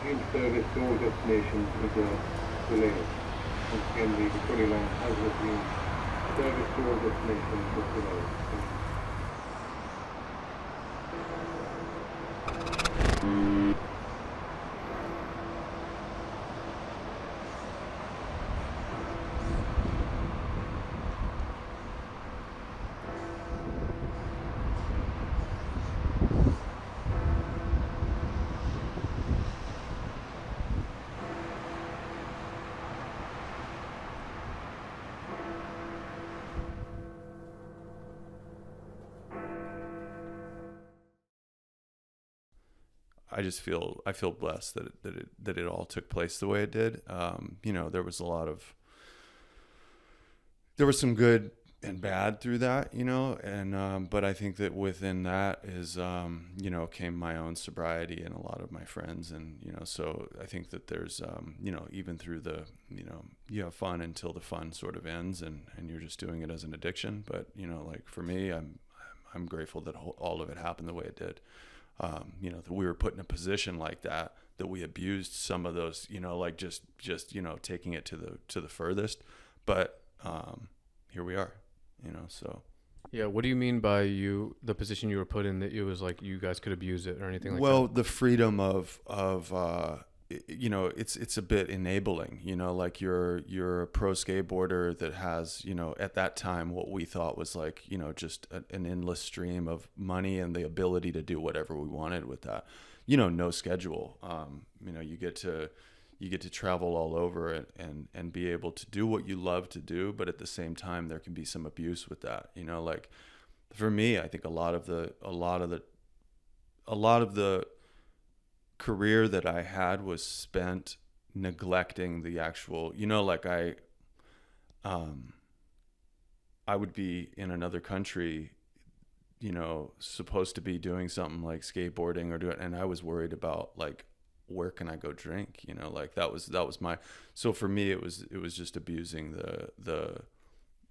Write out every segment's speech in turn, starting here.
in-service to all destinations is delayed. Once again, the Victoria Line has resumed service to all destinations is delayed. I feel blessed that it all took place the way it did. There was there was some good and bad through that, and but I think that within that is came my own sobriety and a lot of my friends, and so I think that there's even through the you have fun until the fun sort of ends, and you're just doing it as an addiction. But like for me, I'm grateful that all of it happened the way it did. That we were put in a position like that we abused some of those, like just taking it to the furthest. But here we are, so. Yeah, what do you mean by the position you were put in, that it was like you guys could abuse it or anything like that? Well, the freedom of it's a bit enabling, like you're a pro skateboarder that has, at that time what we thought was like, just an endless stream of money and the ability to do whatever we wanted with that, no schedule. You get to travel all over and be able to do what you love to do, but at the same time there can be some abuse with that. Like for me, I think a lot of the career that I had was spent neglecting the actual, like I would be in another country, supposed to be doing something like skateboarding and I was worried about like, where can I go drink? Like that was my, so for me, it was just abusing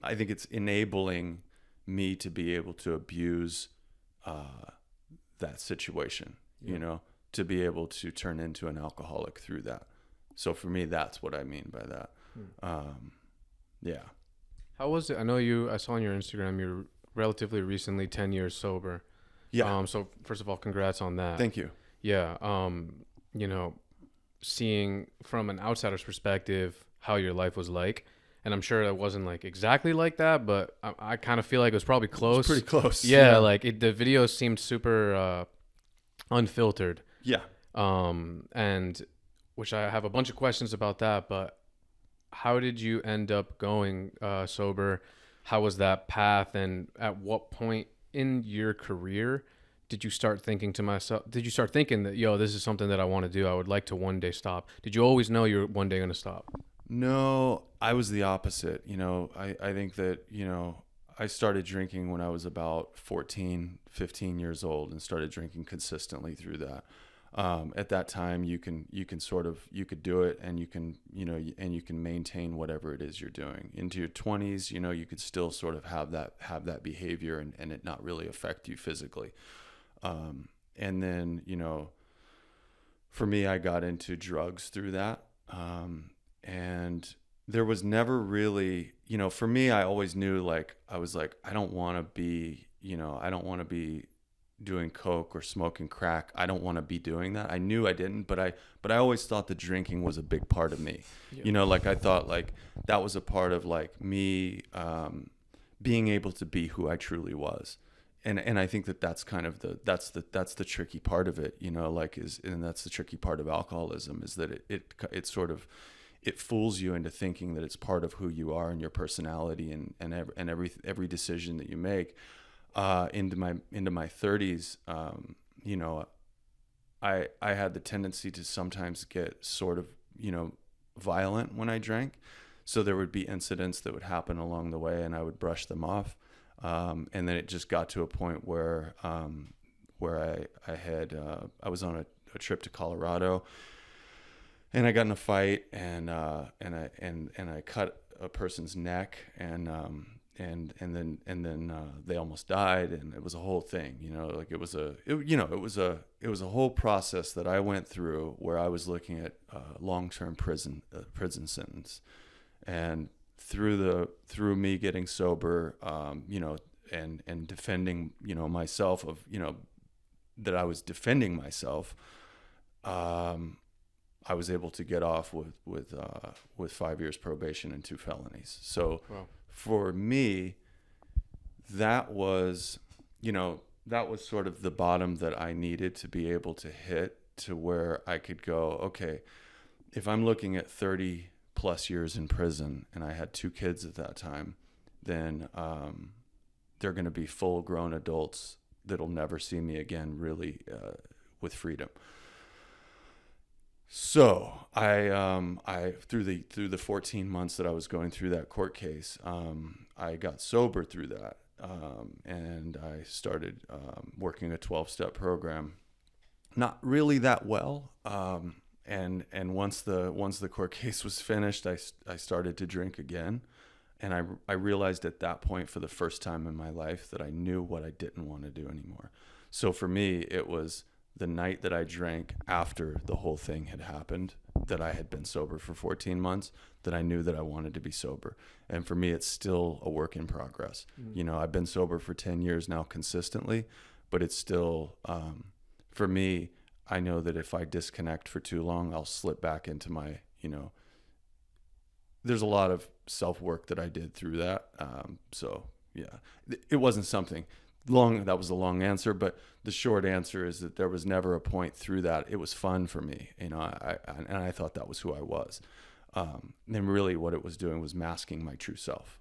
I think it's enabling me to be able to abuse, that situation, to be able to turn into an alcoholic through that. So for me, that's what I mean by that. Yeah. How was it? I saw on your Instagram, you're relatively recently 10 years sober. Yeah. So first of all, congrats on that. Thank you. Yeah. Seeing from an outsider's perspective how your life was like, and I'm sure it wasn't like exactly like that, but I kind of feel like it was probably close. It was pretty close. Yeah. Like the videos seemed super unfiltered. Yeah. And which I have a bunch of questions about that, but how did you end up going sober? How was that path? And at what point in your career did you start thinking that, this is something that I want to do? I would like to one day stop. Did you always know you're one day going to stop? No, I was the opposite. I think that, I started drinking when I was about 14, 15 years old and started drinking consistently through that. At that time, you could do it, and you can maintain whatever it is you're doing into your 20s. You could still sort of have that behavior and it not really affect you physically. And then, for me, I got into drugs through that. And there was never really, for me, I always knew, like, I was like, I don't want to be doing coke or smoking crack. I don't want to be doing that. I knew I didn't, but I always thought the drinking was a big part of me. Yeah. Like I thought like that was a part of like me, being able to be who I truly was. And I think that's kind of that's the tricky part of it, and that's the tricky part of alcoholism, is that it sort of, it fools you into thinking that it's part of who you are and your personality and every decision that you make. Into my 30s, I had the tendency to sometimes get sort of, violent when I drank. So there would be incidents that would happen along the way and I would brush them off. And then it just got to a point where I was on a trip to Colorado and I got in a fight and I cut a person's neck and then they almost died, and it was a whole thing, like it was a whole process that I went through where I was looking at long-term prison sentence, and through me getting sober, and defending, myself of, that I was defending myself, I was able to get off with 5 years probation and 2 felonies. So Wow. For me, that was sort of the bottom that I needed to be able to hit, to where I could go, okay, if I'm looking at 30 plus years in prison, and I had 2 kids at that time, then they're going to be full grown adults that'll never see me again, really, with freedom. So I through the 14 months that I was going through that court case, I got sober through that, and I started working a 12-step program. Not really that well, and once the court case was finished, I started to drink again, and I realized at that point, for the first time in my life, that I knew what I didn't want to do anymore. So for me, it was the night that I drank after the whole thing had happened, that I had been sober for 14 months, that I knew that I wanted to be sober. And for me, it's still a work in progress. I've been sober for 10 years now consistently, but it's still, for me, I know that if I disconnect for too long, I'll slip back into my, there's a lot of self-work that I did through that. So yeah, it wasn't something long. That was a long answer, but the short answer is that there was never a point through that. It was fun for me, and I thought that was who I was. And really what it was doing was masking my true self.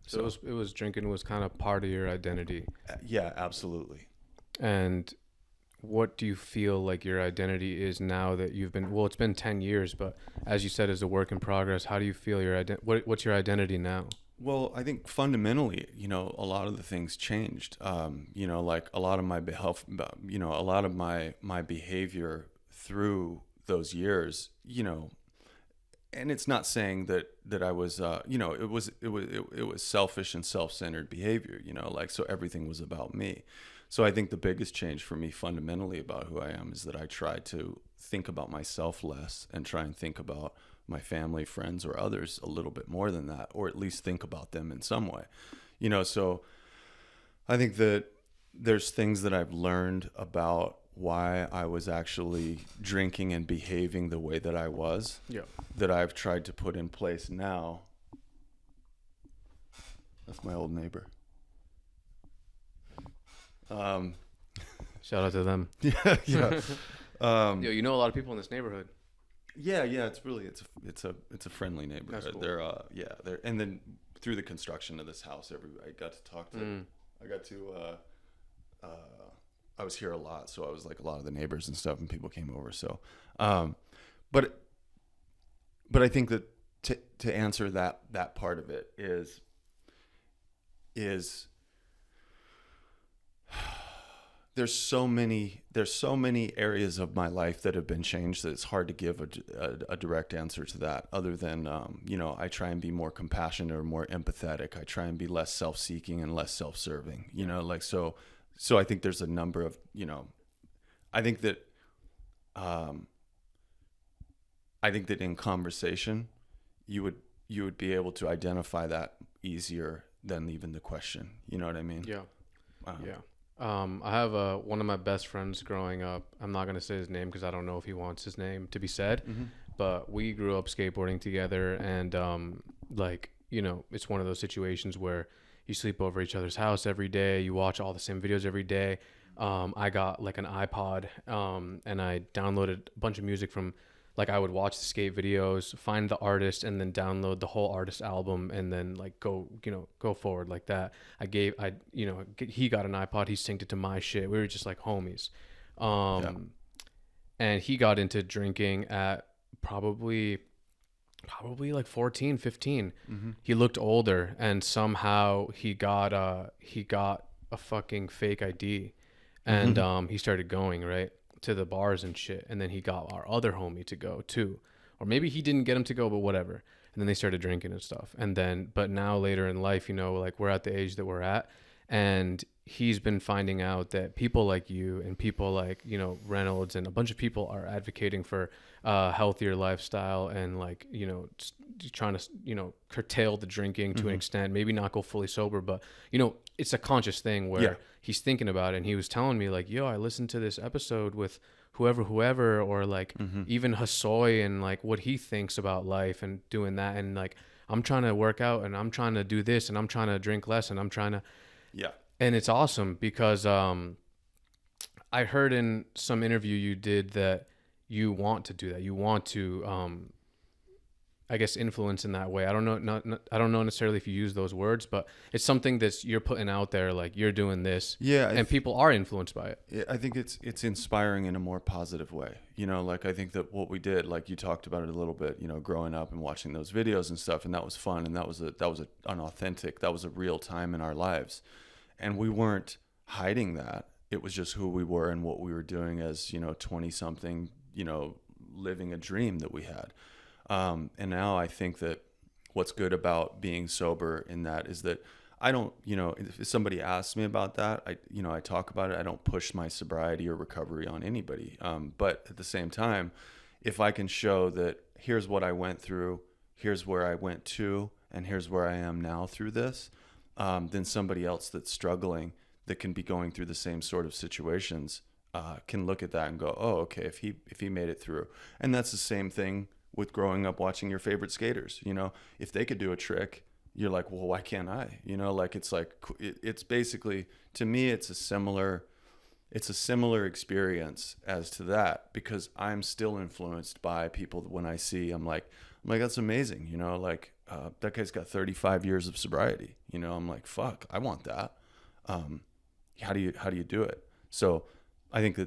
So it was drinking was kind of part of your identity. Yeah, absolutely. And what do you feel like your identity is now that you've been, well, it's been 10 years, but as you said, as a work in progress, how do you feel what's your identity now? Well, I think fundamentally, a lot of the things changed. Like a lot of my a lot of my behavior through those years, and it's not saying that I was, it was selfish and self-centered behavior, like, so everything was about me. So I think the biggest change for me fundamentally about who I am is that I try to think about myself less and try and think about my family, friends, or others a little bit more than that, or at least think about them in some way. So I think that there's things that I've learned about why I was actually drinking and behaving the way that I was, that I've tried to put in place now. That's my old neighbor. Shout out to them. Yeah. Yo, you know a lot of people in this neighborhood. Yeah, it's a friendly neighborhood. That's cool. They're and then through the construction of this house, I got to talk to. I was here a lot, so I was like a lot of the neighbors and stuff, and people came over. So, but I think that to answer that part of it is there's so many areas of my life that have been changed that it's hard to give a direct answer to that, other than I try and be more compassionate or more empathetic. I try and be less self-seeking and less self-serving, so I think there's a number of, I think that in conversation you would be able to identify that easier than even the question, you know what I mean? Yeah. I have one of my best friends growing up. I'm not going to say his name because I don't know if he wants his name to be said, but we grew up skateboarding together, and it's one of those situations where you sleep over each other's house every day. You watch all the same videos every day. I got like an iPod, and I downloaded a bunch of music from, like, I would watch the skate videos, find the artist, and then download the whole artist album, and then like go forward like that. He got an iPod, he synced it to my shit. We were just like homies. And he got into drinking at probably like 14, 15. He looked older, and somehow he got a fucking fake ID, and he started going right to the bars and shit, and then he got our other homie to go too, or maybe he didn't get him to go, but whatever. and then they started drinking and stuff. And then, but now later in life, you know, like we're at the age that we're at, and he's been finding out that people like you and people like, you know, Reynolds and a bunch of people are advocating for healthier lifestyle and like, you know, trying to, you know, curtail the drinking to an extent, maybe not go fully sober, but, you know, it's a conscious thing where he's thinking about it. And he was telling me like, yo, I listened to this episode with whoever, or like even Hasoy and like what he thinks about life and doing that. And like, I'm trying to work out and I'm trying to do this and I'm trying to drink less and I'm trying to, and it's awesome because I heard in some interview you did that you want to do that. You want to, I guess, influence in that way. I don't know, I don't know necessarily if you use those words, but it's something that you're putting out there, like you're doing this, and people are influenced by it. I think it's inspiring in a more positive way. You know, like I think that what we did, like you talked about it a little bit, you know, growing up and watching those videos and stuff, and that was fun, and that was an authentic, that was a real time in our lives. And we weren't hiding that. It was just who we were and what we were doing as, you know, 20 something, you know, living a dream that we had. And now I think that what's good about being sober in that is that I don't, you know, if somebody asks me about that, I talk about it. I don't push my sobriety or recovery on anybody. But at the same time, if I can show that here's what I went through, here's where I went to, and here's where I am now through this, then somebody else that's struggling, that can be going through the same sort of situations, can look at that and go, oh, okay, if he made it through. And that's the same thing with growing up watching your favorite skaters. You know, if they could do a trick, you're like, well, why can't I? You know, like it's basically, to me, it's a similar experience as to that, because I'm still influenced by people that when I see, I'm like, that's amazing. You know, like, that guy's got 35 years of sobriety. You know, I'm like, fuck, I want that. How do you do it? So I think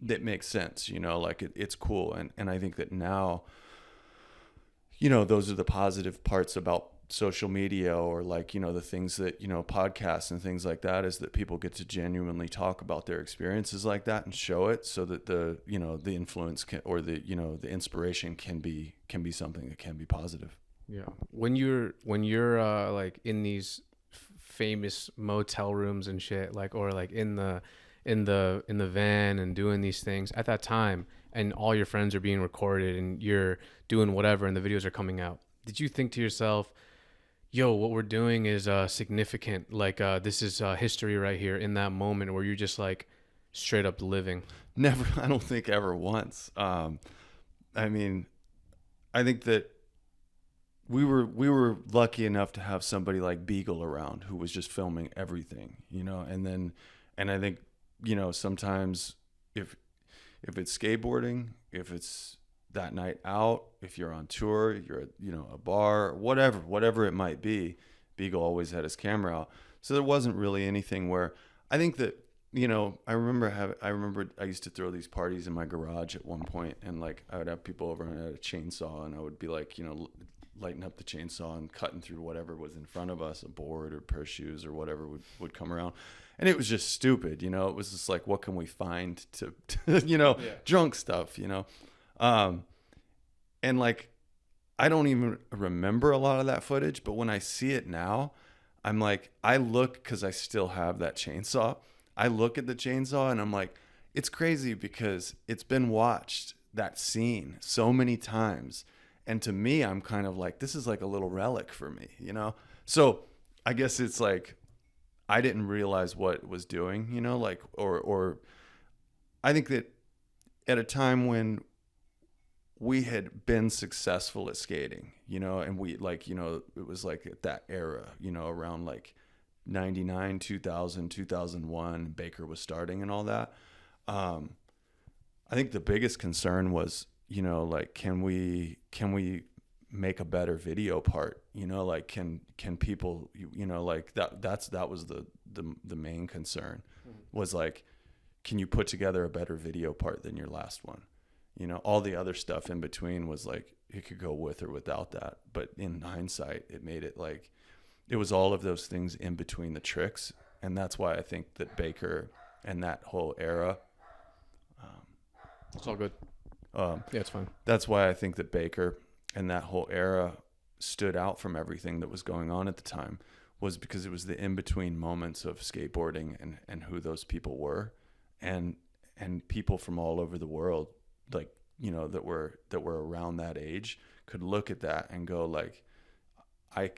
that makes sense, you know, like it's cool. And I think that now, you know, those are the positive parts about social media, or like, you know, the things that, you know, podcasts and things like that, is that people get to genuinely talk about their experiences like that and show it, so that the, you know, the influence can, or the, you know, the inspiration can be something that can be positive. Yeah. When you're like in these famous motel rooms and shit, like, or like in the van and doing these things at that time, and all your friends are being recorded and you're doing whatever and the videos are coming out, did you think to yourself, yo, what we're doing is significant, like this is history right here, in that moment where you're just like straight up living? Never. I don't think ever once. I mean, I think that we were lucky enough to have somebody like Beagle around who was just filming everything, you know. And I think, you know, sometimes if it's skateboarding, if it's that night out, if you're on tour, you're at, you know, a bar, whatever it might be, Beagle always had his camera out. So there wasn't really anything where, I think that, you know, I remember I used to throw these parties in my garage at one point, and like I would have people over and I had a chainsaw, and I would be like, you know, lighting up the chainsaw and cutting through whatever was in front of us, a board or a pair of shoes or whatever would come around. And it was just stupid, you know. It was just like, what can we find to you know, drunk stuff, you know. And like, I don't even remember a lot of that footage, but when I see it now, I'm like, I look, because I still have that chainsaw, I look at the chainsaw and I'm like, it's crazy because it's been watched, that scene, so many times. And to me, I'm kind of like, this is like a little relic for me, you know? So I guess it's like, I didn't realize what it was doing, you know, like, or I think that at a time when we had been successful at skating, you know, and we, like, you know, it was like at that era, you know, around like 99, 2000, 2001, Baker was starting and all that. I think the biggest concern was, you know, like, can we make a better video part, you know, like, can people, you know, like that was the main concern, was like, can you put together a better video part than your last one? You know, all the other stuff in between was like, it could go with or without that. But in hindsight, it made it like, it was all of those things in between the tricks. And that's why I think that Baker and that whole era. It's all good. Yeah, it's fine. That's why I think that Baker that whole era stood out from everything that was going on at the time was because it was the in-between moments of skateboarding and who those people were, and people from all over the world, like, you know, that were around that age could look at that and go like, I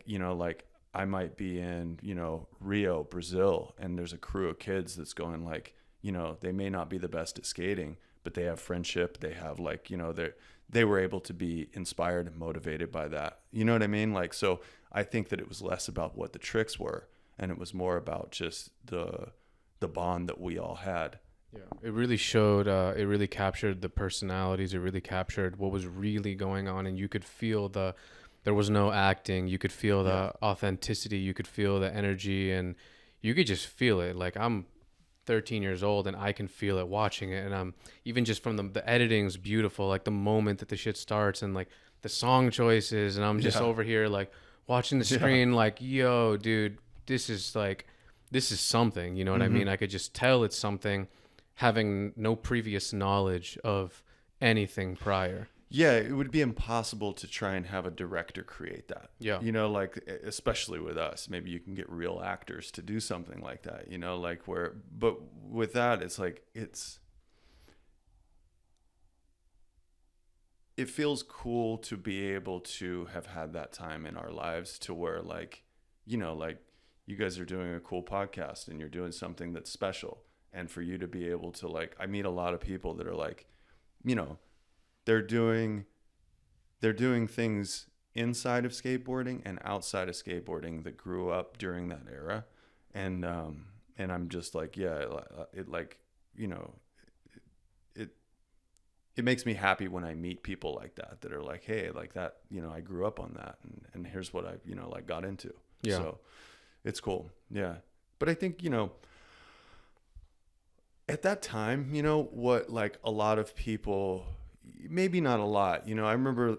might be in, you know, Rio, Brazil, and there's a crew of kids that's going like, you know, they may not be the best at skating, but they have friendship. They have like, you know, they were able to be inspired and motivated by that. You know what I mean? Like, so I think that it was less about what the tricks were, and it was more about just the bond that we all had. Yeah, it really showed, it really captured the personalities. It really captured what was really going on. And you could feel there was no acting. You could feel the authenticity. You could feel the energy, and you could just feel it. Like, I'm 13 years old and I can feel it watching it. And I'm even just from the editing's beautiful. Like the moment that the shit starts and like the song choices, and I'm just over here like watching the screen, like, yo, dude, this is something, you know what I mean? I could just tell it's something, having no previous knowledge of anything prior. Yeah, it would be impossible to try and have a director create that. Yeah. You know, like, especially with us, maybe you can get real actors to do something like that, you know, like but with that, it's like, it feels cool to be able to have had that time in our lives to where, like, you know, like, you guys are doing a cool podcast and you're doing something that's special. And for you to be able to, like, I meet a lot of people that are like, you know, they're doing things inside of skateboarding and outside of skateboarding that grew up during that era. And I'm just like, yeah, it like, you know, it makes me happy when I meet people like that are like, hey, like that, you know, I grew up on that, and here's what I, you know, like got into. Yeah. So it's cool. Yeah. But I think, you know, at that time, you know, what, like, a lot of people, maybe not a lot, you know, I remember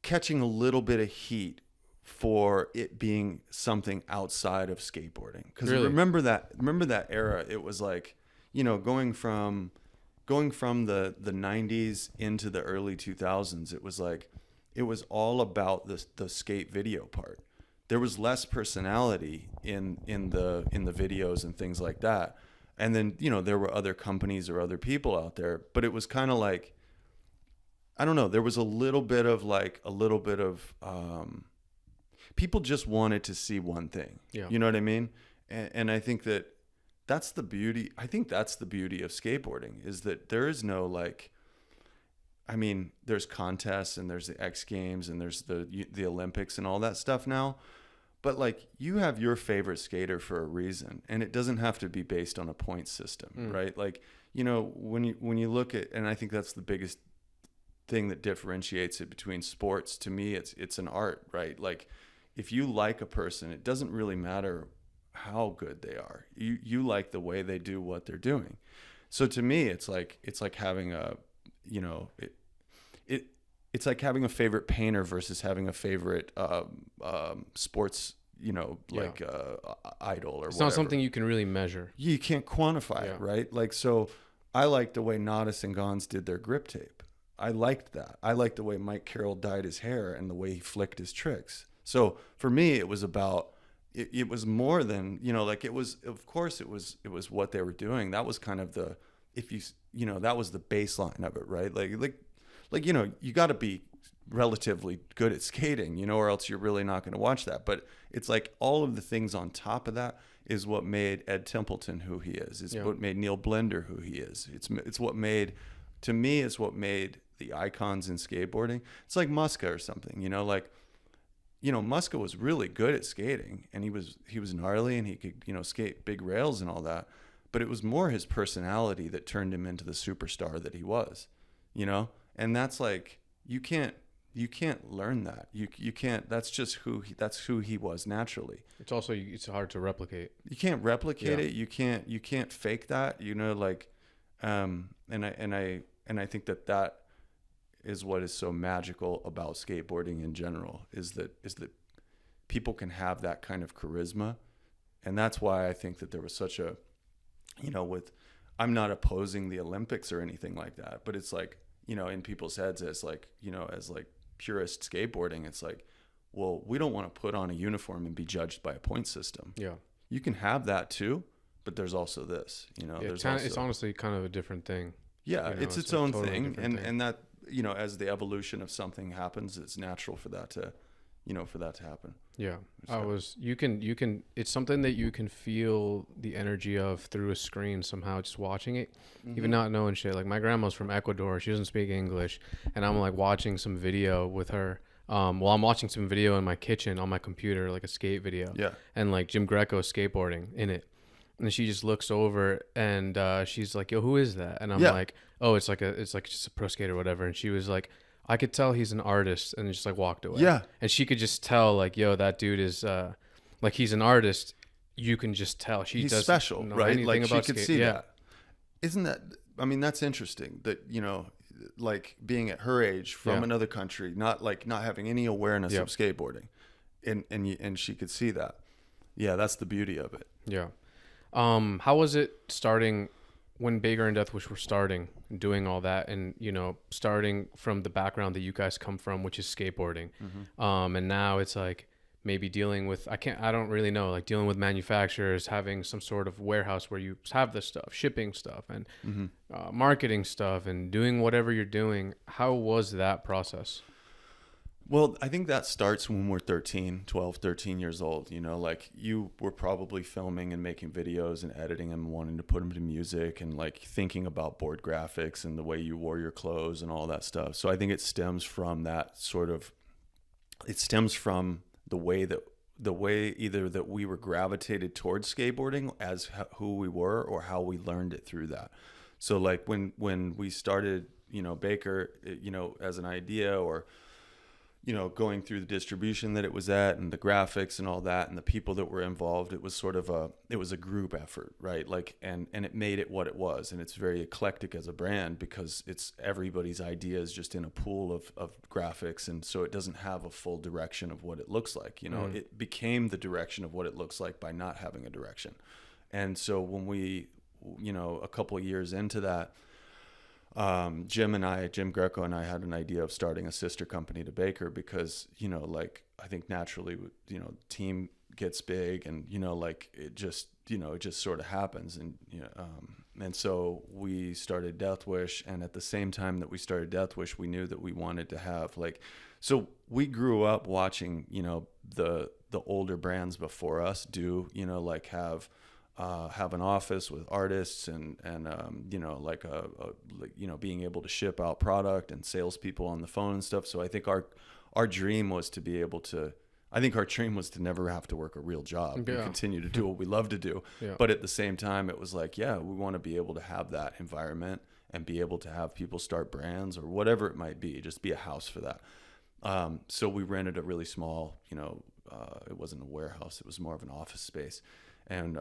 catching a little bit of heat for it being something outside of skateboarding. Because really? remember that era, it was like, you know, going from the 90s into the early 2000s, it was like, it was all about the skate video part. There was less personality in the videos and things like that. And then, you know, there were other companies or other people out there, but it was kind of like, I don't know, there was a little bit of people just wanted to see one thing. Yeah. You know what I mean? And I think that's the beauty. I think that's the beauty of skateboarding, is that there is no, like, I mean, there's contests and there's the X Games and there's the Olympics and all that stuff now. But, like, you have your favorite skater for a reason, and it doesn't have to be based on a point system, right? Like, you know, when you look at, and I think that's the biggest thing that differentiates it between sports. To me, it's an art, right? Like, if you like a person, it doesn't really matter how good they are. You like the way they do what they're doing. So to me, it's like having a, you know, it's like having a favorite painter versus having a favorite sports, you know, like idol or whatever. It's not something you can really measure. You can't quantify it, right? Like, so I liked the way Nadas and Gons did their grip tape. I liked that. I liked the way Mike Carroll dyed his hair and the way he flicked his tricks. So for me, it was about, it was more than, you know, like, it was, of course it was what they were doing. That was kind of the, you know, that was the baseline of it, right? Like, you know, you got to be relatively good at skating, you know, or else you're really not going to watch that. But it's like all of the things on top of that is what made Ed Templeton who he is. It's what made Neil Blender who he is. It's what made, to me, it's what made the icons in skateboarding. It's like Muska or something, you know, like, you know, Muska was really good at skating, and he was gnarly, and he could, you know, skate big rails and all that. But it was more his personality that turned him into the superstar that he was, you know? And that's like, you can't learn that. You can't, that's just who he was naturally. It's also, it's hard to replicate. You can't replicate it. You can't fake that, you know, like, and I think that is what is so magical about skateboarding in general, is that people can have that kind of charisma. And that's why I think that there was such a, you know, I'm not opposing the Olympics or anything like that, but it's like, in people's heads as like, as like purist skateboarding. It's like, well, we don't want to put on a uniform and be judged by a point system. Yeah. You can have that too, but there's also this, there's also, it's honestly kind of a different thing. yeah, it's its a own totally thing. different thing. And that, as the evolution of something happens, it's natural for that to, happen. Yeah. So- It's something that you can feel the energy of through a screen somehow, just watching it, even not knowing shit. Like my grandma's from Ecuador. She doesn't speak English. And I'm like watching some video with her. I'm watching some video in my kitchen on my computer, like a skate video. Yeah. And like Jim Greco skateboarding in it. And she just looks over and she's like, yo, who is that? And I'm like, oh, it's like just a pro skater or whatever. And she was like, I could tell he's an artist, and just like walked away. Yeah. And she could just tell like, yo, that dude is like, he's an artist. You can just tell he's special, know right? anything Like she about could skate. see Yeah. that. Isn't that, I mean, that's interesting that, like being at her age from another country, not having any awareness of skateboarding, and she could see that. Yeah. That's the beauty of it. Yeah. How was it starting when Baker and Deathwish were starting, doing all that, and starting from the background that you guys come from, which is skateboarding, and now it's like maybe dealing with I don't really know, like dealing with manufacturers, having some sort of warehouse where you have this stuff, shipping stuff, and marketing stuff, and doing whatever you're doing. How was that process? Well, I think that starts when we're 12, 13 years old. Like you were probably filming and making videos and editing them, wanting to put them to music, and like thinking about board graphics and the way you wore your clothes and all that stuff. So I think it stems from that it stems from the way either that we were gravitated towards skateboarding as who we were, or how we learned it through that. So like when we started, Baker, as an idea, or going through the distribution that it was at, and the graphics and all that, and the people that were involved, it was a group effort, right? Like, and it made it what it was. And it's very eclectic as a brand, because it's everybody's ideas just in a pool of graphics. And so it doesn't have a full direction of what it looks like. It became the direction of what it looks like by not having a direction. And so when we, a couple of years into that, Jim Greco and I had an idea of starting a sister company to Baker, because, like, I think naturally, team gets big, and, like it just sort of happens. And so we started Deathwish. And at the same time that we started Deathwish, we knew that we wanted to have so we grew up watching, the older brands before us do, like have an office with artists and being able to ship out product and salespeople on the phone and stuff. So I think our dream was to be able to, never have to work a real job and continue to do what we love to do. Yeah. But at the same time, it was like, we want to be able to have that environment and be able to have people start brands or whatever it might be, just be a house for that. So we rented a really small, it wasn't a warehouse, it was more of an office space. And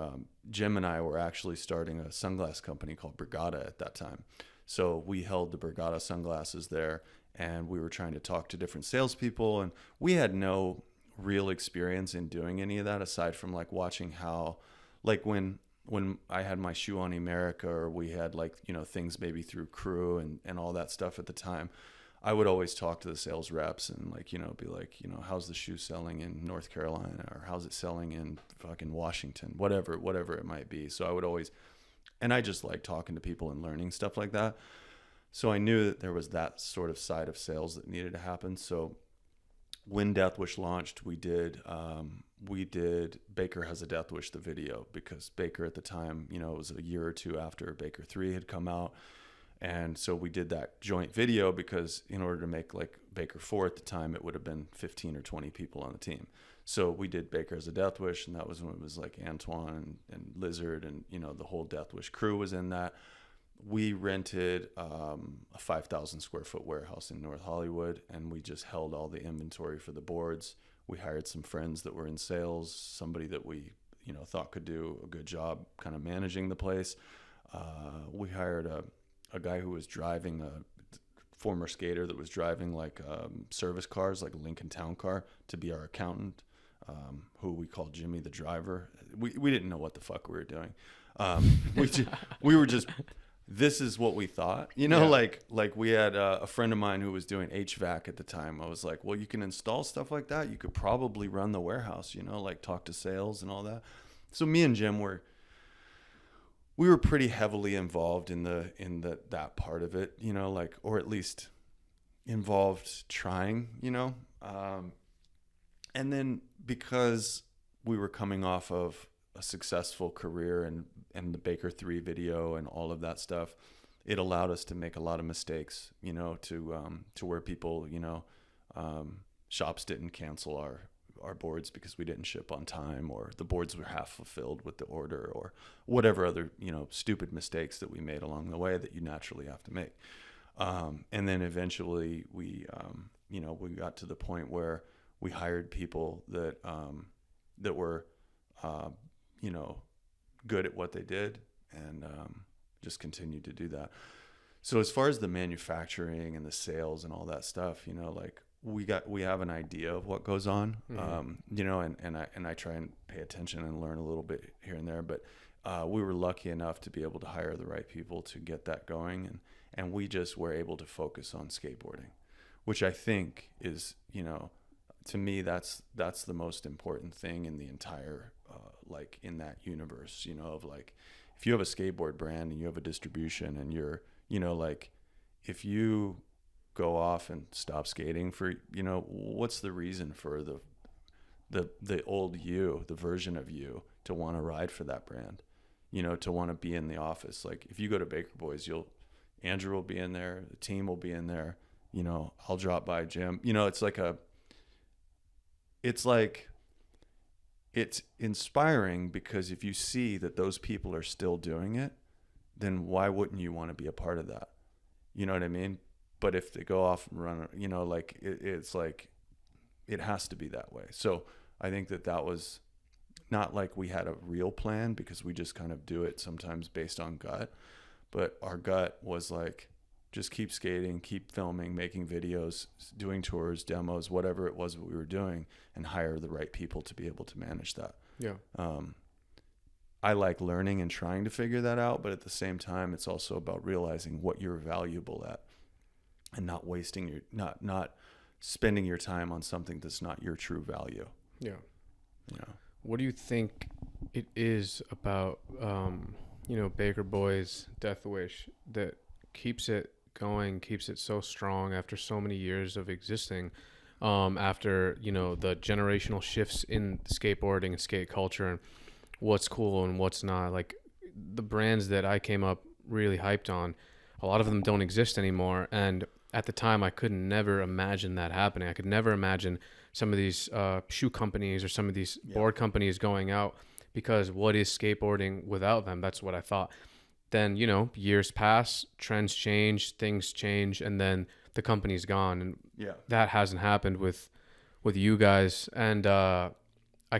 Jim and I were actually starting a sunglass company called Brigada at that time. So we held the Brigada sunglasses there, and we were trying to talk to different salespeople. And we had no real experience in doing any of that, aside from like watching how, like when I had my shoe on Emerica, or we had things maybe through Crew and all that stuff at the time, I would always talk to the sales reps and be like, how's the shoe selling in North Carolina, or how's it selling in fucking Washington, whatever it might be. So I would always, and I just like talking to people and learning stuff like that. So I knew that there was that sort of side of sales that needed to happen. So when Deathwish launched, we did Baker Has a Deathwish, the video, because Baker at the time, it was a year or two after Baker 3 had come out. And so we did that joint video, because in order to make like Baker 4 at the time, it would have been 15 or 20 people on the team. So we did Baker As a Deathwish, and that was when it was like Antoine and Lizard and, the whole Deathwish crew was in that. We rented a 5,000 square foot warehouse in North Hollywood, and we just held all the inventory for the boards. We hired some friends that were in sales, somebody that we, thought could do a good job kind of managing the place. We hired a guy who was driving a former skater that was driving service cars, like a Lincoln Town Car, to be our accountant, who we called Jimmy the driver. We didn't know what the fuck we were doing. We were just, this is what we thought, you know, Yeah. like we had a friend of mine who was doing HVAC at the time. I was like, well, you can install stuff like that. You could probably run the warehouse, you know, like talk to sales and all that. So me and Jim we were pretty heavily involved in that part of it, you know, like, or at least involved trying, you know. And then because we were coming off of a successful career and the Baker 3 video and all of that stuff, it allowed us to make a lot of mistakes, you know, to where people, you know, shops didn't cancel our boards because we didn't ship on time, or the boards were half fulfilled with the order, or whatever other, you know, stupid mistakes that we made along the way that you naturally have to make. And then eventually we, you know, we got to the point where we hired people that were, you know, good at what they did, and just continued to do that. So as far as the manufacturing and the sales and all that stuff, you know, like we have an idea of what goes on, you know, and I try and pay attention and learn a little bit here and there, but we were lucky enough to be able to hire the right people to get that going, and we just were able to focus on skateboarding, which I think is, you know, to me, that's the most important thing in the entire, like in that universe, you know, of like, if you have a skateboard brand and you have a distribution and you're, you know, like if you go off and stop skating for, you know, what's the reason for the old you, the version of you, to want to ride for that brand, you know, to want to be in the office? Like if you go to Baker Boys, Andrew will be in there, the team will be in there, you know, I'll drop by Jim, you know, it's inspiring, because if you see that those people are still doing it, then why wouldn't you want to be a part of that? You know what I mean? But if they go off and run, you know, like it's like, it has to be that way. So I think that was not like we had a real plan, because we just kind of do it sometimes based on gut. But our gut was like, just keep skating, keep filming, making videos, doing tours, demos, whatever it was that we were doing, and hire the right people to be able to manage that. Yeah. I like learning and trying to figure that out, but at the same time, it's also about realizing what you're valuable at, and not wasting not spending your time on something that's not your true value. Yeah. You know. What do you think it is about, you know, Baker Boys, Deathwish, that keeps it going, keeps it so strong after so many years of existing, after, you know, the generational shifts in skateboarding and skate culture and what's cool and what's not? Like the brands that I came up really hyped on, a lot of them don't exist anymore. And at the time, I could never imagine that happening. I could never imagine some of these shoe companies or some of these board companies going out, because what is skateboarding without them? That's what I thought. Then, you know, years pass, trends change, things change, and then the company's gone. And that hasn't happened with you guys. And I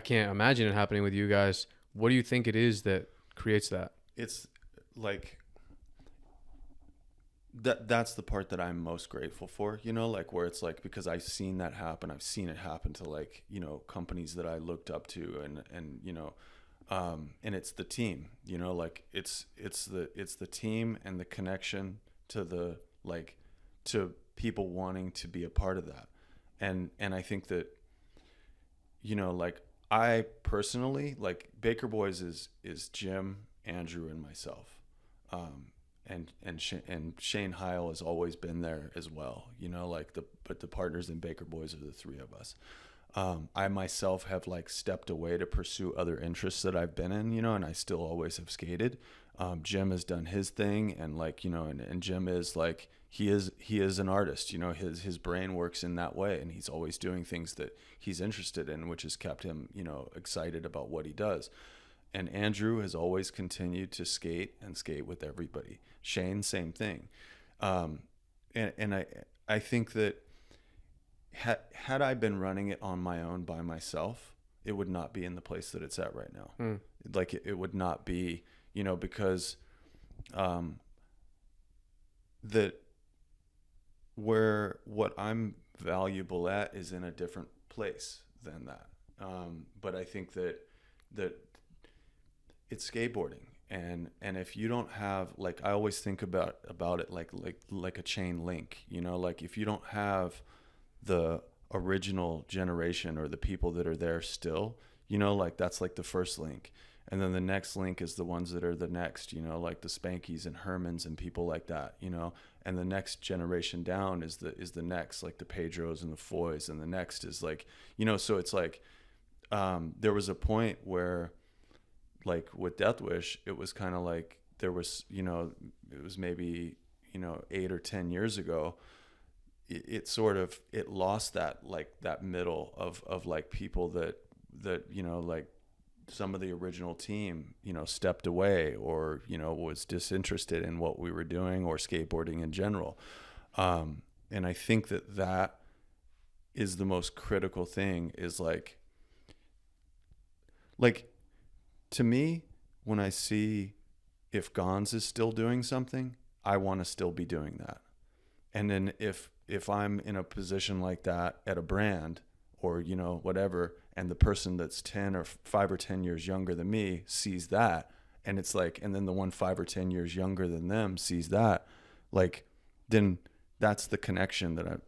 can't imagine it happening with you guys. What do you think it is that creates that? It's like that's the part that I'm most grateful for, you know, like where it's like, because I've seen that happen. I've seen it happen to, like, you know, companies that I looked up to, and you know, and it's the team, you know, like it's the team and the connection to the, like, to people wanting to be a part of that. And I think that, you know, like I personally, like Baker Boys is Jim, Andrew, and myself. And Shane Heil has always been there as well, you know, like but the partners in Baker Boys are the three of us. I myself have like stepped away to pursue other interests that I've been in, you know, and I still always have skated. Jim has done his thing, and like, you know, and Jim is like, he is an artist, you know, his brain works in that way, and he's always doing things that he's interested in, which has kept him, you know, excited about what he does. And Andrew has always continued to skate with everybody. Shane, same thing. And I think that had I been running it on my own by myself, it would not be in the place that it's at right now. Like it would not be, you know, because that where what I'm valuable at is in a different place than that. But I think that it's skateboarding, And if you don't have, like, I always think about it like a chain link, you know, like if you don't have the original generation or the people that are there still, you know, like that's like the first link. And then the next link is the ones that are the next, you know, like the Spankies and Hermans and people like that, you know. And the next generation down is the next, like the Pedros and the Foys, and the next is like, you know, so it's like there was a point where, like with Deathwish, it was kind of like there was, you know, it was maybe, you know, 8 or 10 years ago, it sort of, it lost that, like that middle of like people that, you know, like some of the original team, you know, stepped away or, you know, was disinterested in what we were doing or skateboarding in general. And I think that is the most critical thing, is like to me, when I see if Gons is still doing something, I want to still be doing that. And then if I'm in a position like that at a brand or, you know, whatever, and the person that's 10 or 5 or 10 years younger than me sees that, and it's like, and then the one 5 or 10 years younger than them sees that, like, then that's the connection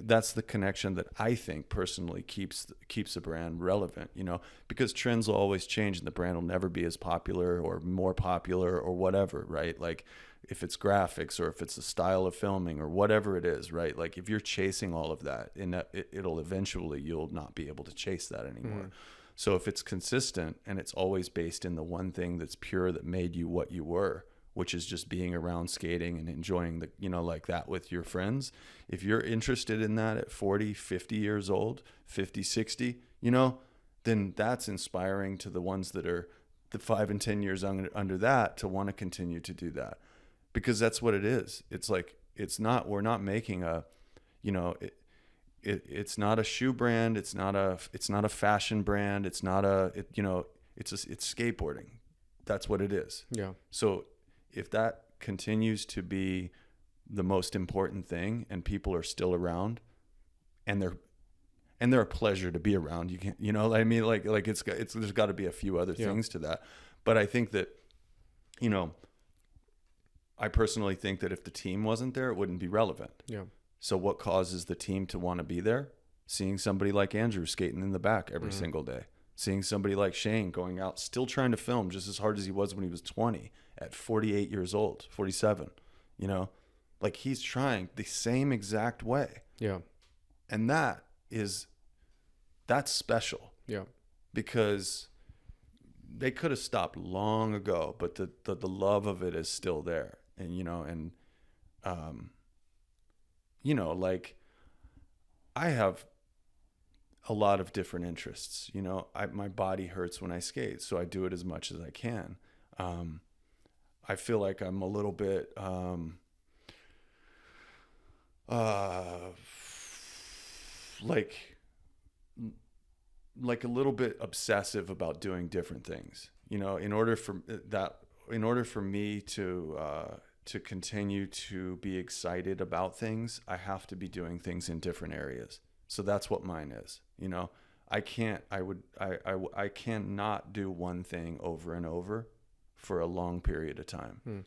that's the connection that I think personally keeps a brand relevant, you know, because trends will always change and the brand will never be as popular or more popular or whatever, right? Like if it's graphics or if it's a style of filming or whatever it is, right? Like if you're chasing all of that, and it'll eventually, you'll not be able to chase that anymore. So if it's consistent and it's always based in the one thing that's pure, that made you what you were, which is just being around skating and enjoying the, you know, like that with your friends. If you're interested in that at 40, 50 years old, 50, 60, you know, then that's inspiring to the ones that are the 5 and 10 years under that to want to continue to do that, because that's what it is. It's like, we're not making a, you know, it's not a shoe brand. It's not a fashion brand. It's not you know, it's skateboarding. That's what it is. Yeah. So if that continues to be the most important thing and people are still around and they're a pleasure to be around, you can't, you know, I mean, like it's there's got to be a few other things to that. But I think that, you know, I personally think that if the team wasn't there, it wouldn't be relevant. Yeah. So what causes the team to want to be there? Seeing somebody like Andrew skating in the back every single day. Seeing somebody like Shane going out, still trying to film just as hard as he was when he was 20 at 48 years old, 47, you know, like he's trying the same exact way. Yeah. And that's special. Yeah. Because they could have stopped long ago, but the love of it is still there. And, you know, and, you know, like I have a lot of different interests, you know, my body hurts when I skate, so I do it as much as I can. I feel like I'm a little bit, like a little bit obsessive about doing different things, you know, in order for me to continue to be excited about things, I have to be doing things in different areas. So that's what mine is. You know, I cannot do one thing over and over for a long period of time.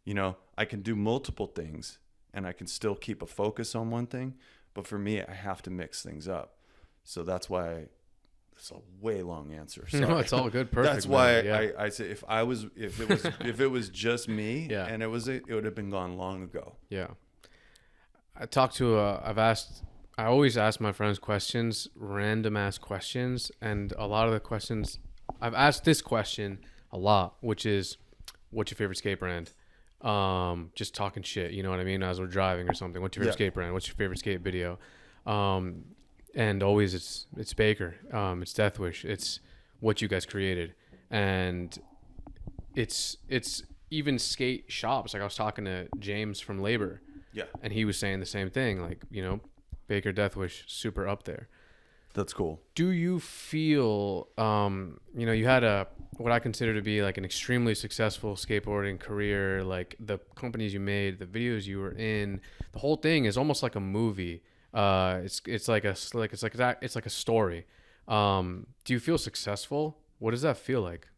You know, I can do multiple things and I can still keep a focus on one thing, but for me, I have to mix things up. So that's why it's a way long answer. Sorry. No, it's all good. Perfect. That's why I say if it was just me, and it would have been gone long ago. Yeah. I always ask my friends questions, random ass questions. And a lot of the questions, I've asked this question a lot, which is, what's your favorite skate brand? Just talking shit, you know what I mean? As we're driving or something. What's your favorite skate brand? What's your favorite skate video? And always it's Baker. It's Deathwish. It's what you guys created. And it's even skate shops. Like I was talking to James from Labor. Yeah. And he was saying the same thing. Like, you know, Baker, Deathwish, super up there. That's cool. Do you feel, you know, you had what I consider to be like an extremely successful skateboarding career, like the companies you made, the videos you were in, the whole thing is almost like a movie. It's like a story. Do you feel successful? What does that feel like?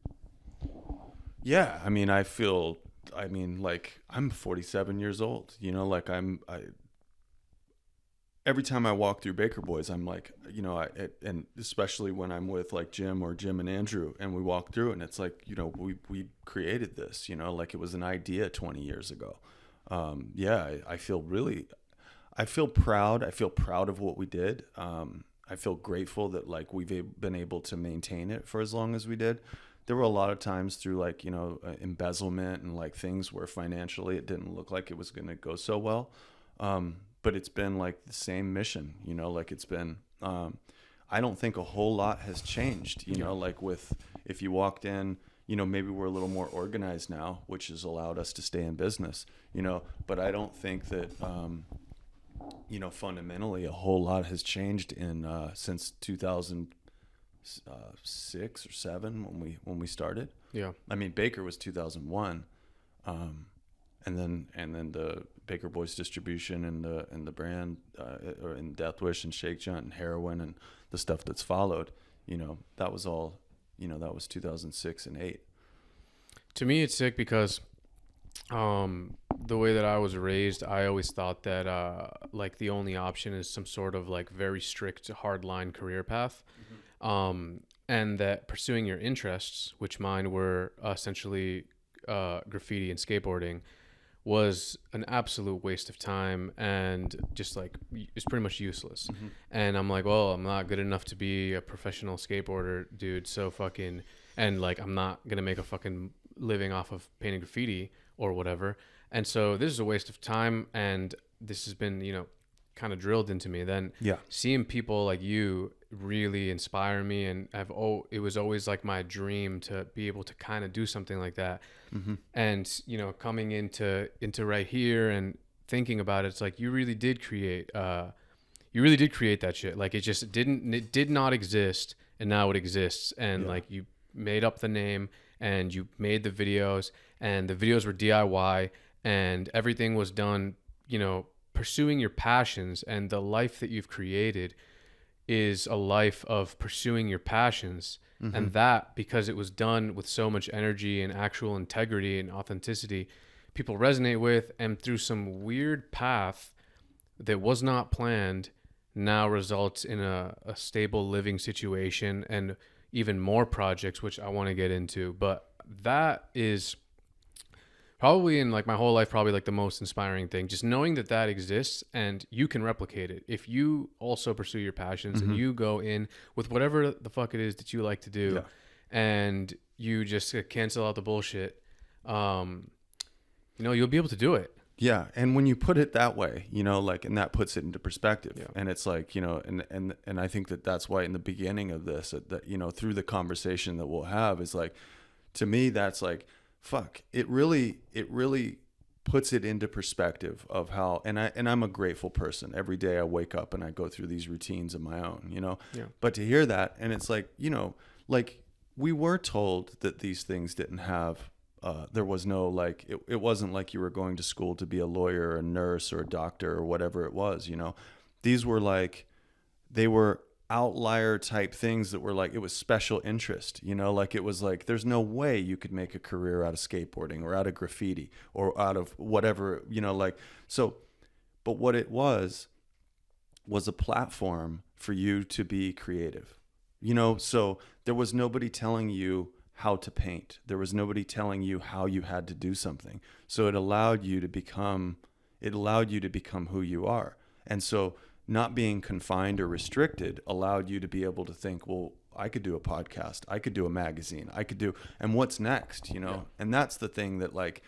Yeah, I mean, like I'm 47 years old, you know, like every time I walk through Baker Boys, I'm like, you know, and especially when I'm with like Jim and Andrew, and we walk through, and it's like, you know, we created this, you know, like it was an idea 20 years ago. Yeah, I feel proud. I feel proud of what we did. I feel grateful that like we've been able to maintain it for as long as we did. There were a lot of times through like, you know, embezzlement and like things where financially it didn't look like it was going to go so well. But it's been like the same mission, you know, like it's been, I don't think a whole lot has changed, you know, like if you walked in, you know, maybe we're a little more organized now, which has allowed us to stay in business, you know, but I don't think that, you know, fundamentally a whole lot has changed since 2006 or 7 when we started. Yeah. I mean, Baker was 2001. And then the Baker Boys distribution and the brand, or in Deathwish and Shake Junt and Heroin and the stuff that's followed, you know, that was all, you know, that was 2006 and 8. To me, it's sick because the way that I was raised, I always thought that like the only option is some sort of like very strict hardline career path. And that pursuing your interests, which mine were essentially graffiti and skateboarding, was an absolute waste of time and just like it's pretty much useless. And I'm like, well, I'm not good enough to be a professional skateboarder, dude. So fucking, and like I'm not gonna make a fucking living off of painting graffiti or whatever. And so this is a waste of time, and this has been, you know, kind of drilled into me. Then seeing people like you really inspire me, and it was always like my dream to be able to kind of do something like that. And you know, coming into right here and thinking about it, it's like you really did create that shit. Like it did not exist, and now it exists. And like you made up the name, and you made the videos, and the videos were DIY, and everything was done, you know, pursuing your passions. And the life that you've created is a life of pursuing your passions. And that, because it was done with so much energy and actual integrity and authenticity, people resonate with, and through some weird path that was not planned, now results in a stable living situation and even more projects, which I want to get into. But that is probably in like my whole life, probably like the most inspiring thing, just knowing that that exists and you can replicate it if you also pursue your passions and you go in with whatever the fuck it is that you like to do, and you just cancel out the bullshit. You know, you'll be able to do it. Yeah. And when you put it that way, you know, like, and that puts it into perspective. And it's like, you know, and I think that that's why in the beginning of this, that, you know, through the conversation that we'll have is like, to me, that's like, fuck, it really puts it into perspective of how, and I'm a grateful person. Every day I wake up and I go through these routines of my own, you know, but to hear that, and it's like, you know, like we were told that these things didn't have, there was no, like, it wasn't like you were going to school to be a lawyer or a nurse or a doctor or whatever it was, you know, these were like, they were outlier type things that were like, it was special interest, you know, like it was like, there's no way you could make a career out of skateboarding or out of graffiti or out of whatever, you know, like, so, but what it was a platform for you to be creative, you know, so there was nobody telling you how to paint. There was nobody telling you how you had to do something. So it allowed you to become who you are. And so not being confined or restricted allowed you to be able to think, well, I could do a podcast, I could do a magazine, and what's next, you know? And that's the thing that like,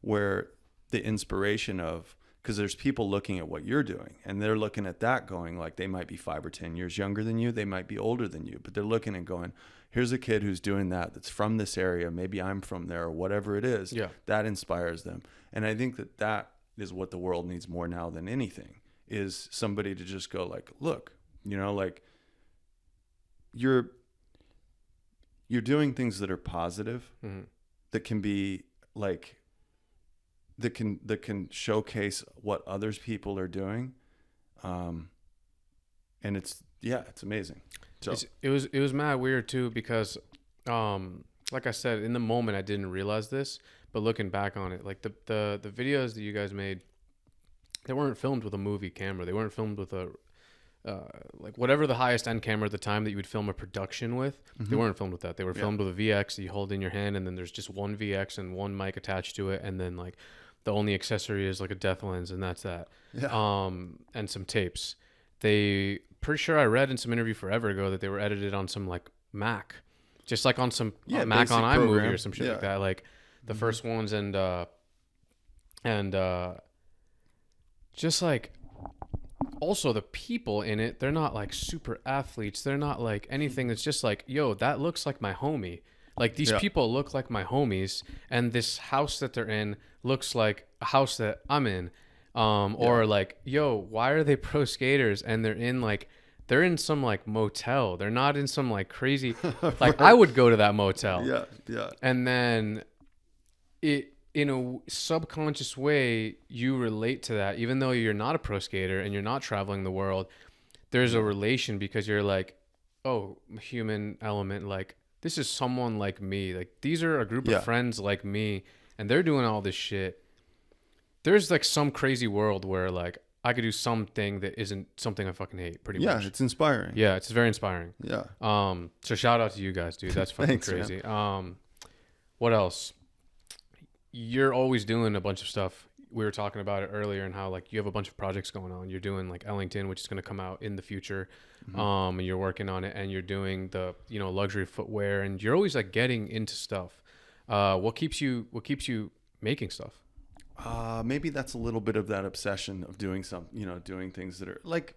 where the inspiration of, because there's people looking at what you're doing and they're looking at that going like, they might be 5 or 10 years younger than you. They might be older than you, but they're looking and going, here's a kid who's doing that's from this area. Maybe I'm from there or whatever it is. That inspires them. And I think that is what the world needs more now than anything, is somebody to just go like, look, you know, like you're doing things that are positive, that can be like, that can showcase what others people are doing. And it's amazing. So it was mad weird too, because, like I said, in the moment, I didn't realize this, but looking back on it, like the videos that you guys made, they weren't filmed with a movie camera. They weren't filmed with a, like whatever the highest end camera at the time that you would film a production with. They weren't filmed with that. They were filmed with a VX that you hold in your hand, and then there's just one VX and one mic attached to it, and then like the only accessory is like a depth lens, and that's that. And some tapes. They, pretty sure I read in some interview forever ago that they were edited on some like Mac, just like on some Mac on iMovie program, or some shit like that. Like the first ones, and just like, also the people in it, they're not like super athletes. They're not like anything that's just like, yo, that looks like my homie. Like these people look like my homies, and this house that they're in looks like a house that I'm in. Or like, yo, why are they pro skaters and they're in some like motel? They're not in some like crazy, like I would go to that motel. Yeah. And then it, in a subconscious way, you relate to that, even though you're not a pro skater and you're not traveling the world. There's a relation because you're like, oh, human element. Like this is someone like me. Like these are a group of friends like me, and they're doing all this shit. There's like some crazy world where like I could do something that isn't something I fucking hate, pretty much. Yeah, it's inspiring. Yeah, it's very inspiring. Yeah. So shout out to you guys, dude. That's fucking Thanks, crazy. What else? You're always doing a bunch of stuff. We were talking about it earlier and how like you have a bunch of projects going on. You're doing like Ellington, which is going to come out in the future. And you're working on it, and you're doing the, you know, luxury footwear, and you're always like getting into stuff. What keeps you making stuff? Maybe that's a little bit of that obsession of doing doing things that are like,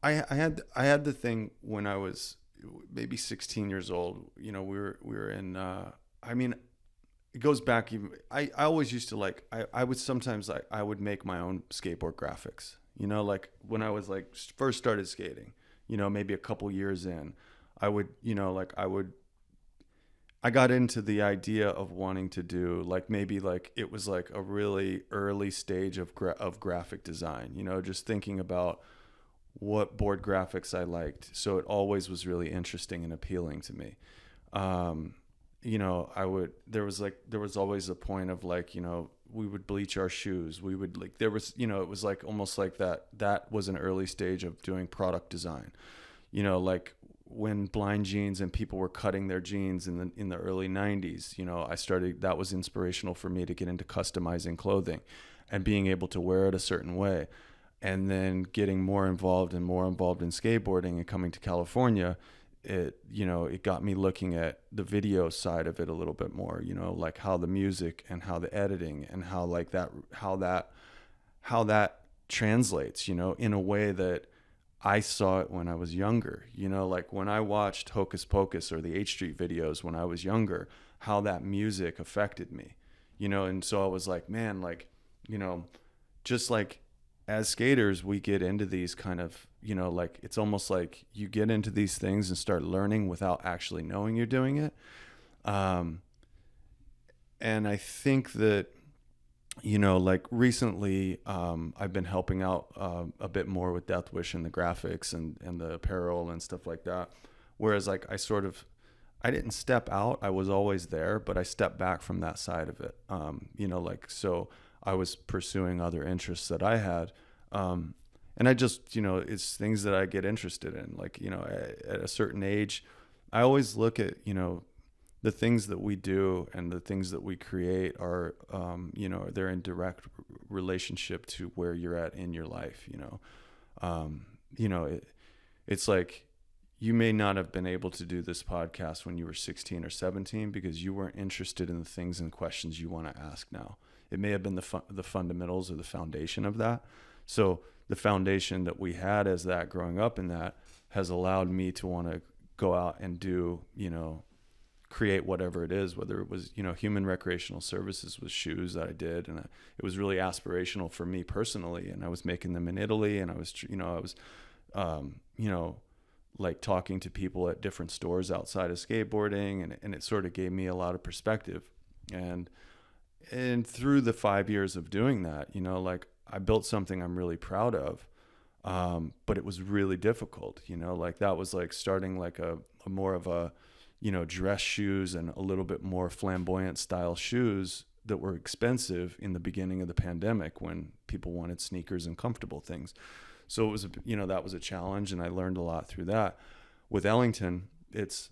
I had the thing when I was maybe 16 years old. You know, we were in, I mean, it goes back even, I always used to like, I would sometimes like, I would make my own skateboard graphics, you know, like when I was like first started skating, you know, maybe a couple years in, I would, you know, like I got into the idea of wanting to do like, maybe like it was like a really early stage of graphic design, you know, just thinking about what board graphics I liked. So it always was really interesting and appealing to me. You know, there was always a point of like, you know, we would bleach our shoes. We would like, there was, you know, it was like almost like that was an early stage of doing product design, you know, like when Blind Jeans and people were cutting their jeans in the early 90s, you know, that was inspirational for me to get into customizing clothing and being able to wear it a certain way. And then getting more involved in skateboarding and coming to California, it got me looking at the video side of it a little bit more, you know, like how the music and how the editing and how that translates, you know, in a way that I saw it when I was younger, you know, like when I watched Hocus Pocus or the H Street videos when I was younger, how that music affected me, you know. And so I was like, man, like, you know, just like as skaters, we get into these kind of, you know, like it's almost like you get into these things and start learning without actually knowing you're doing it. And I think that, you know, like recently, I've been helping out a bit more with Deathwish and the graphics and the apparel and stuff like that. Whereas like I didn't step out, I was always there, but I stepped back from that side of it. You know, like, so I was pursuing other interests that I had. And I just, you know, it's things that I get interested in. Like, you know, at a certain age, I always look at, you know, the things that we do and the things that we create are, you know, they're in direct relationship to where you're at in your life, you know. You know, it's like you may not have been able to do this podcast when you were 16 or 17 because you weren't interested in the things and questions you want to ask now. It may have been the fundamentals or the foundation of that. So the foundation that we had as that growing up in that has allowed me to want to go out and do, you know, create whatever it is, whether it was, you know, Human Recreational Services was shoes that I did. And it was really aspirational for me personally. And I was making them in Italy, and I was, you know, like talking to people at different stores outside of skateboarding. And it sort of gave me a lot of perspective. And through the 5 years of doing that, you know, like I built something I'm really proud of. But it was really difficult, you know, like that was like starting like a more of a dress shoes and a little bit more flamboyant style shoes that were expensive in the beginning of the pandemic when people wanted sneakers and comfortable things. So it was, that was a challenge, and I learned a lot through that. With Ellington, it's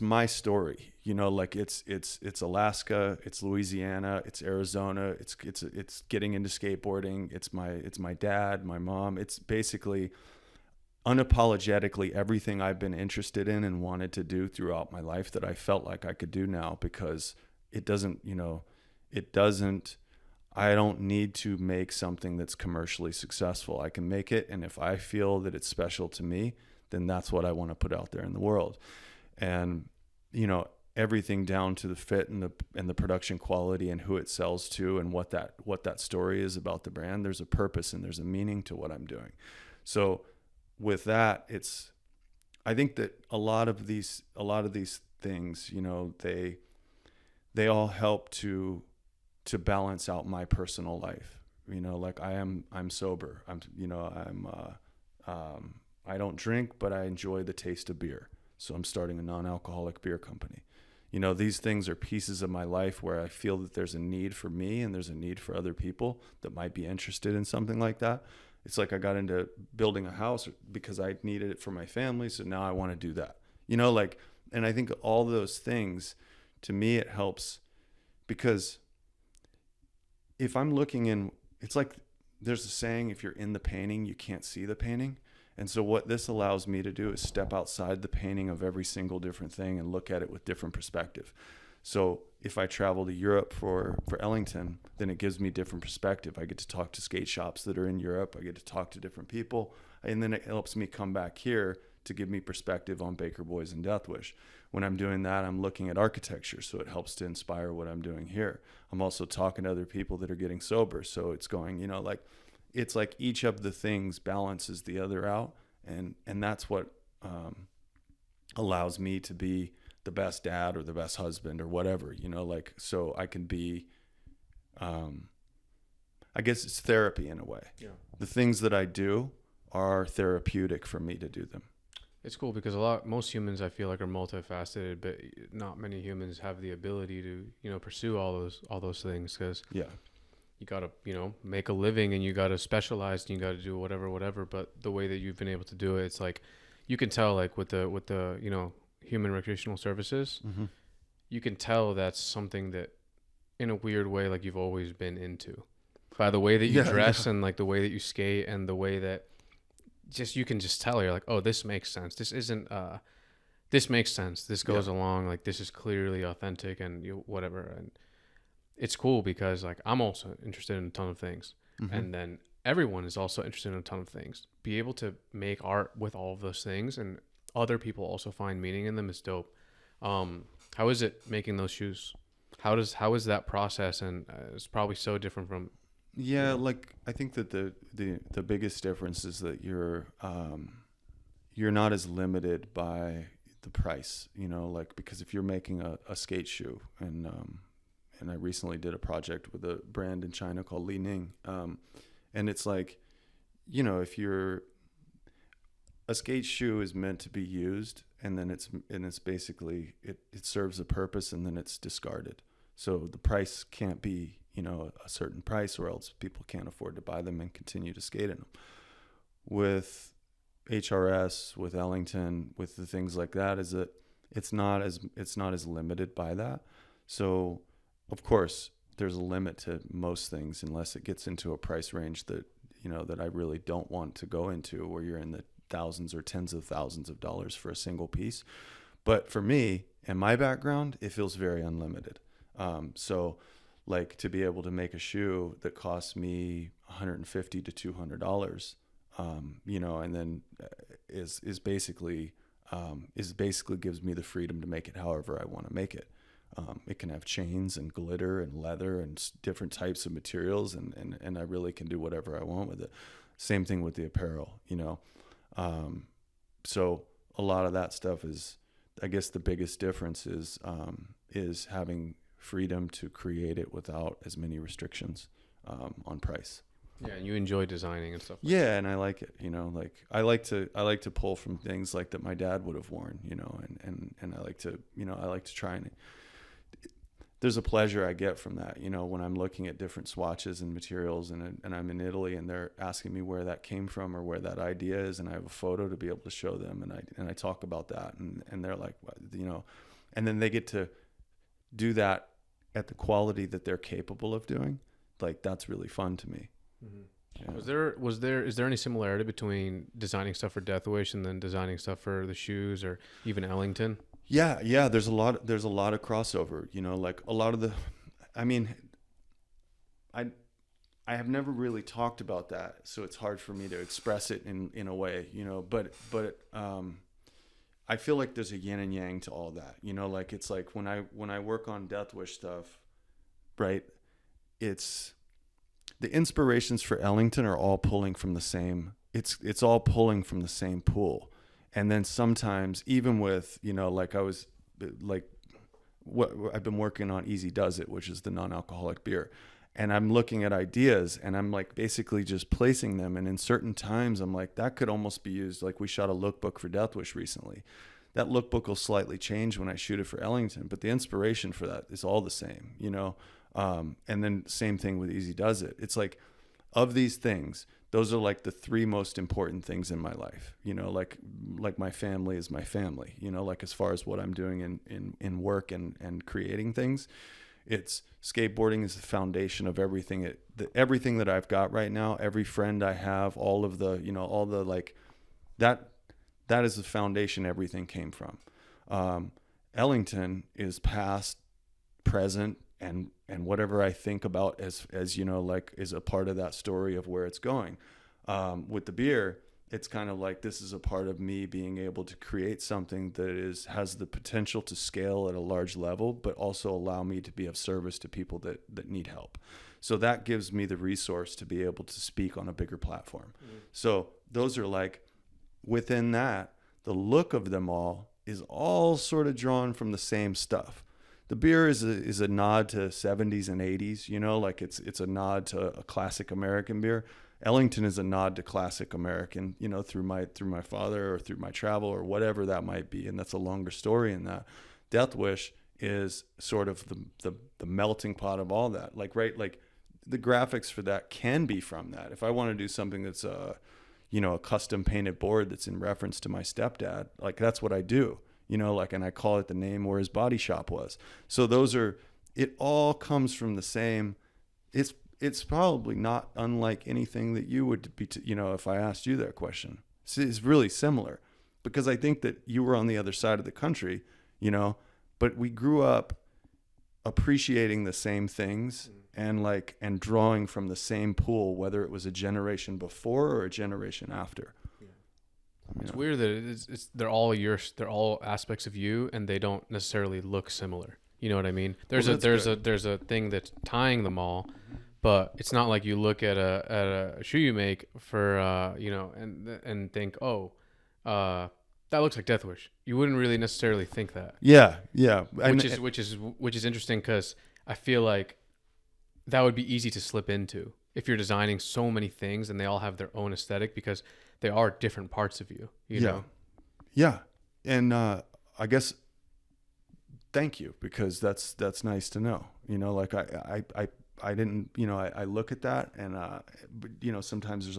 my story, like it's Alaska, it's Louisiana, it's Arizona, it's getting into skateboarding. It's my dad, my mom. It's basically unapologetically everything I've been interested in and wanted to do throughout my life that I felt like I could do now, because I don't need to make something that's commercially successful. I can make it, and if I feel that it's special to me, then that's what I want to put out there in the world. And everything down to the fit and the production quality and who it sells to and what that story is about the brand. There's a purpose and there's a meaning to what I'm doing. So with that, I think that a lot of these things, they all help to balance out my personal life. Like I'm sober. I don't drink, but I enjoy the taste of beer. So I'm starting a non-alcoholic beer company. These things are pieces of my life where I feel that there's a need for me and there's a need for other people that might be interested in something like that. It's like I got into building a house because I needed it for my family. So now I want to do that, and I think all those things, to me, it helps, because if I'm looking in, it's like there's a saying, if you're in the painting, you can't see the painting. And so what this allows me to do is step outside the painting of every single different thing and look at it with different perspective. So if I travel to Europe for Ellington, then it gives me different perspective. I get to talk to skate shops that are in Europe. I get to talk to different people. And then it helps me come back here to give me perspective on Baker Boys and Deathwish. When I'm doing that, I'm looking at architecture, so it helps to inspire what I'm doing here. I'm also talking to other people that are getting sober. So it's going, it's like each of the things balances the other out. And that's what allows me to be the best dad or the best husband or whatever, so I can be, I guess it's therapy in a way. Yeah. The things that I do are therapeutic for me to do them. It's cool because most humans I feel like are multifaceted, but not many humans have the ability to, pursue all those things, because you got to, make a living and you got to specialize and you got to do whatever. But the way that you've been able to do it, it's like, you can tell, like with the, Human Recreational Services, mm-hmm. You can tell that's something that in a weird way, like you've always been into, by the way that you dress and like the way that you skate and the way that you can just tell, you're like, oh, this makes sense. This isn't, this makes sense. This goes along. Like, this is clearly authentic and whatever. And it's cool because like, I'm also interested in a ton of things. Mm-hmm. And then everyone is also interested in a ton of things. Be able to make art with all of those things and other people also find meaning in them is dope. How is it making those shoes? How is that process? And it's probably so different from. Yeah, like I think that the biggest difference is that you're not as limited by the price, like, because if you're making a skate shoe, and I recently did a project with a brand in China called Li Ning, and it's like, if you're, a skate shoe is meant to be used, and then it's basically it serves a purpose, and then it's discarded. So the price can't be, a certain price, or else people can't afford to buy them and continue to skate in them. With HRS, with Ellington, with the things like that, is that it's not as limited by that. So of course there's a limit to most things, unless it gets into a price range that that I really don't want to go into, where you're in the thousands or tens of thousands of dollars for a single piece. But for me and my background, it feels very unlimited. So like, to be able to make a shoe that costs me $150 to $200, and then is basically gives me the freedom to make it however I want to make it. It can have chains and glitter and leather and different types of materials, and I really can do whatever I want with it. Same thing with the apparel, so a lot of that stuff is, I guess the biggest difference is having freedom to create it without as many restrictions on price. Yeah, and you enjoy designing and stuff. Yeah, and I like it, like I like to pull from things like that my dad would have worn, and I like to, I like to try and there's a pleasure I get from that, when I'm looking at different swatches and materials and I'm in Italy and they're asking me where that came from or where that idea is, and I have a photo to be able to show them, and I talk about that, and they're like, and then they get to do that at the quality that they're capable of doing. Like, that's really fun to me. Mm-hmm. Yeah. Is there any similarity between designing stuff for Deathwish and then designing stuff for the shoes or even Ellington? Yeah. There's a lot of crossover, like a lot of the, I mean, I have never really talked about that, so it's hard for me to express it in a way, but I feel like there's a yin and yang to all that, like it's like when I work on Deathwish stuff, right? It's the inspirations for Ellington are all pulling from the same. It's all pulling from the same pool, and then sometimes even with like what I've been working on, Easy Does It, which is the non-alcoholic beer, and I'm looking at ideas and I'm like basically just placing them, and in certain times I'm like, that could almost be used. Like, we shot a lookbook for Deathwish recently. That lookbook will slightly change when I shoot it for Ellington, but the inspiration for that is all the same, and then same thing with Easy Does It. It's like, of these things, those are like the three most important things in my life, like my family is my family, like as far as what I'm doing in work and creating things. It's skateboarding is the foundation of everything. Everything that I've got right now, every friend I have, all of the, all the, like, that is the foundation everything came from. Ellington is past, present, and whatever I think about as like is a part of that story of where it's going. With the beer, it's kind of like, this is a part of me being able to create something that has the potential to scale at a large level, but also allow me to be of service to people that need help. So that gives me the resource to be able to speak on a bigger platform. Mm-hmm. So those are like, within that, the look of them all is all sort of drawn from the same stuff. The beer is a nod to 70s and 80s, like it's a nod to a classic American beer. Ellington is a nod to classic American, through my father or through my travel or whatever that might be, and that's a longer story in that. Deathwish is sort of the melting pot of all that. Like, right, like the graphics for that can be from that. If I want to do something that's a custom painted board that's in reference to my stepdad, like that's what I do. Like, and I call it the name where his body shop was. So it all comes from the same. It's probably not unlike anything that you would be, if I asked you that question. It's really similar, because I think that you were on the other side of the country, but we grew up appreciating the same things and drawing from the same pool, whether it was a generation before or a generation after. It's weird that they're all aspects of you, and they don't necessarily look similar. You know what I mean? There's a thing that's tying them all, but it's not like you look at a shoe you make for and think, that looks like Deathwish. You wouldn't really necessarily think that. Yeah. Which is interesting, because I feel like that would be easy to slip into if you're designing so many things and they all have their own aesthetic, because they are different parts of you, know? Yeah. And I guess, thank you, because that's nice to know. Like I didn't, I look at that, and sometimes there's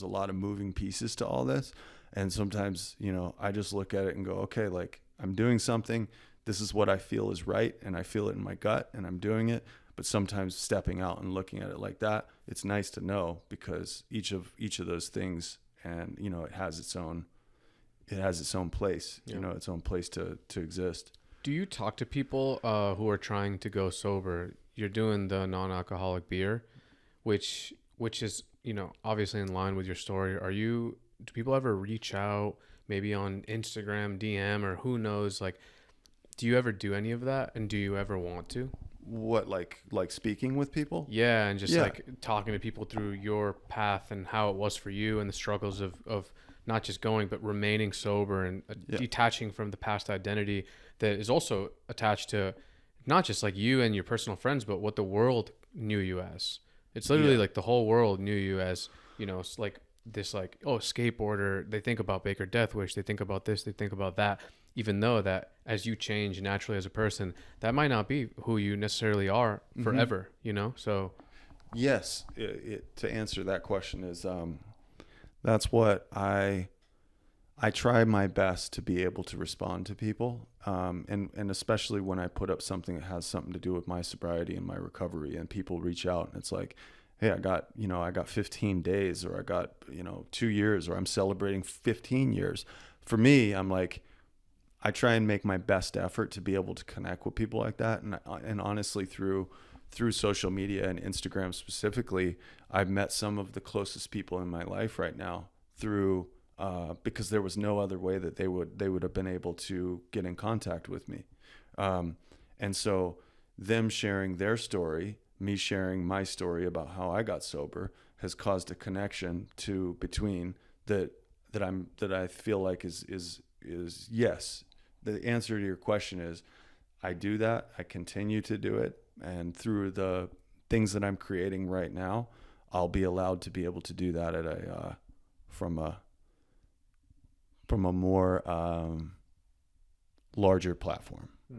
a lot of moving pieces to all this, and sometimes I just look at it and go, okay, like, I'm doing something. This is what I feel is right, and I feel it in my gut, and I'm doing it. But sometimes stepping out and looking at it like that, it's nice to know, because each of those things, and it has its own place, its own place to exist. Do you talk to people who are trying to go sober? You're doing the non-alcoholic beer, which is obviously in line with your story. Do people ever reach out, maybe on Instagram DM, or who knows? Like, do you ever do any of that, and do you ever want to? What, like speaking with people? Yeah, and just like talking to people through your path and how it was for you, and the struggles of not just going but remaining sober and detaching from the past identity that is also attached to not just like you and your personal friends, but what the world knew you as. It's literally Yeah. like the whole world knew you as, like this, like, oh, skateboarder. They think about Baker Deathwish. They think about this. They think about that. Even though that as you change naturally as a person, that might not be who you necessarily are forever, So Yes. To answer that question is, that's what I try my best to be able to respond to people. And especially when I put up something that has something to do with my sobriety and my recovery, and people reach out and it's like, hey, I got 15 days, or I got, 2 years, or I'm celebrating 15 years. For me, I'm like, I try and make my best effort to be able to connect with people like that. And honestly, through social media and Instagram specifically, I've met some of the closest people in my life right now through, because there was no other way that they would have been able to get in contact with me. And so them sharing their story, me sharing my story about how I got sober, has caused a connection between that I feel like is yes. The answer to your question is, I do that. I continue to do it. And through the things that I'm creating right now, I'll be allowed to be able to do that at from a more larger platform.